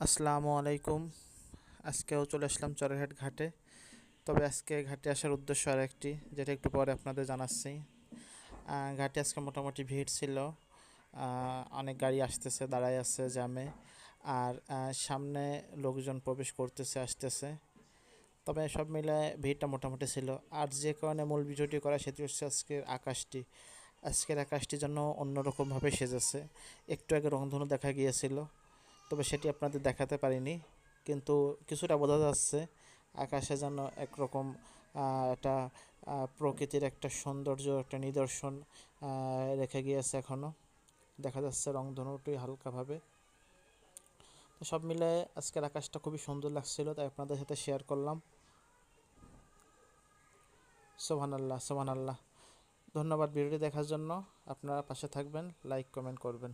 আসসালামু আলাইকুম। আজকেও চলে আসলাম চড়াইহাট ঘাটে। তবে আজকে ঘাটে আসার উদ্দেশ্য আর একটি, যেটা একটু পরে আপনাদের জানাচ্ছি। ঘাটে আজকে মোটামুটি ভিড় ছিল। অনেক গাড়ি আসতেছে, দাঁড়ায় আছে জ্যামে। আর সামনে লোকজন প্রবেশ করতেছে, আসতেছে। তবে সব মিলে ভিড়টা মোটামুটি ছিল। আর যে কারণে মূল ভিডিওটি করা, সেটি হচ্ছে আজকের আকাশটি। আজকের আকাশটি যেন অন্যরকমভাবে সেজেছে। একটু আগে রংধনু দেখা গিয়েছিল, তবে সেটি আপনাদের দেখাতে পারিনি। কিন্তু কিছুটা বোঝা যাচ্ছে আকাশে যেন একরকম একটা প্রকৃতির একটা সৌন্দর্য, একটা নিদর্শন রেখে গিয়েছে। এখনও দেখা যাচ্ছে রংধনুটি হালকাভাবে। তো সব মিলে আজকের আকাশটা খুবই সুন্দর লাগছিল, তাই আপনাদের সাথে শেয়ার করলাম। সুবহানাল্লাহ, সুবহানাল্লাহ। ধন্যবাদ ভিডিওটি দেখার জন্য। আপনারা পাশে থাকবেন, লাইক কমেন্ট করবেন।